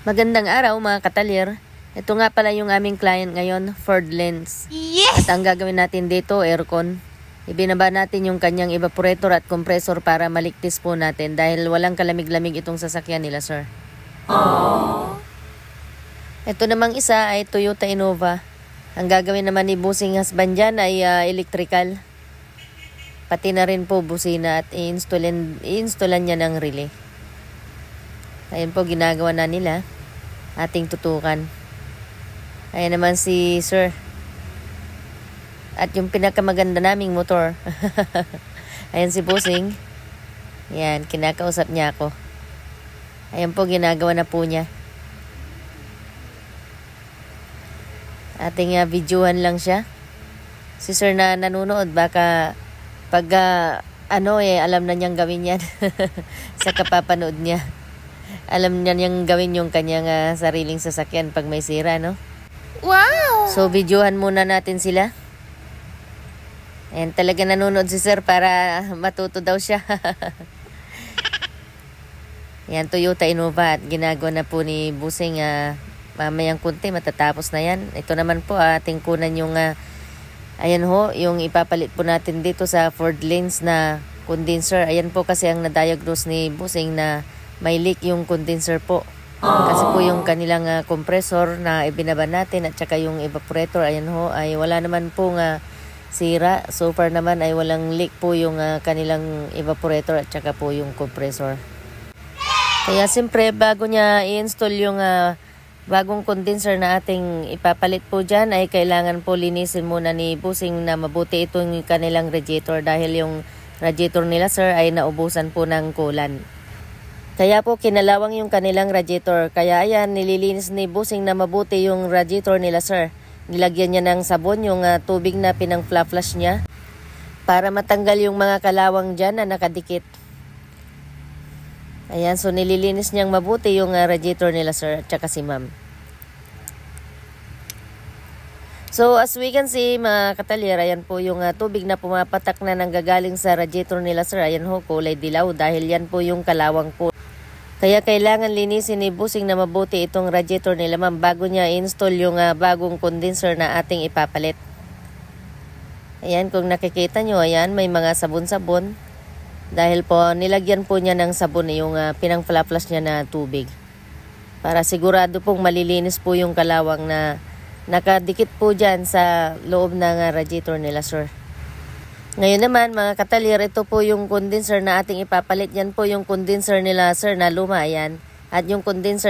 Magandang araw mga katalyer. Ito nga pala yung aming client ngayon, Ford Lens. Yes! At ang gagawin natin dito, aircon. Ibinaba natin yung kanyang evaporator at compressor para maligtis po natin dahil walang kalamig-lamig itong sasakyan nila, sir. Aww. Ito namang isa ay Toyota Innova. Ang gagawin naman ni Busing husband dyan ay electrical. Pati na rin po busina at i-installan niya ng relay. Ayun po, ginagawa na nila. Ating tutukan. Ayan naman si sir. At yung pinakamaganda naming motor. Ayan si Busing. Ayan, kinakausap niya ako. Ayan po, ginagawa na po niya. Ating videohan lang siya. Si sir na nanonood, baka pag alam na niyang gawin yan. Sa kapapanood niya. Alam niya niyang gawin yung kanyang sariling sasakyan pag may sira, no? Wow! So, videohan muna natin sila. Ayan, talaga nanonood si sir para matuto daw siya. Ayan, Toyota Innova at ginagawa na po ni Busing. Mamayang kunti, matatapos na yan. Ito naman po, ating kunan yung, ayan ho, yung ipapalit po natin dito sa Ford Lens na condenser. Ayan po kasi ang na-diagnose ni Busing na may leak yung condenser po. Kasi po yung kanilang compressor na ibinaba natin at saka yung evaporator, ayan ho, ay wala naman po sira. So far naman ay walang leak po yung kanilang evaporator at saka po yung compressor. Kaya siyempre bago niya i-install yung bagong condenser na ating ipapalit po dyan, ay kailangan po linisin muna ni Busing na mabuti itong kanilang radiator dahil yung radiator nila, sir, ay naubusan po ng coolant. Kaya po kinalawang yung kanilang radiator. Kaya ayan, nililinis ni Busing na mabuti yung radiator nila, sir. Nilagyan niya ng sabon yung tubig na pinang-flush niya para matanggal yung mga kalawang dyan na nakadikit. Ayan, so nililinis niyang mabuti yung radiator nila, sir, at saka si ma'am. So as we can see mga katalyer, ayan po yung tubig na pumapatak na nanggagaling sa radiator nila, sir. Ayan ho, kulay dilaw dahil yan po yung kalawang po. Kaya kailangan linisin ni Busing na mabuti itong radiator nila, ma'am, bago niya i-install yung bagong condenser na ating ipapalit. Ayan, kung nakikita nyo, ayan, may mga sabon-sabon. Dahil po, nilagyan po niya ng sabon yung pinang-flush niya na tubig. Para sigurado pong malilinis po yung kalawang na nakadikit po dyan sa loob ng radiator nila, sir. Ngayon naman mga katalyer, ito po yung condenser na ating ipapalit. Yan po yung condenser nila, sir, na luma, ayan. At yung condenser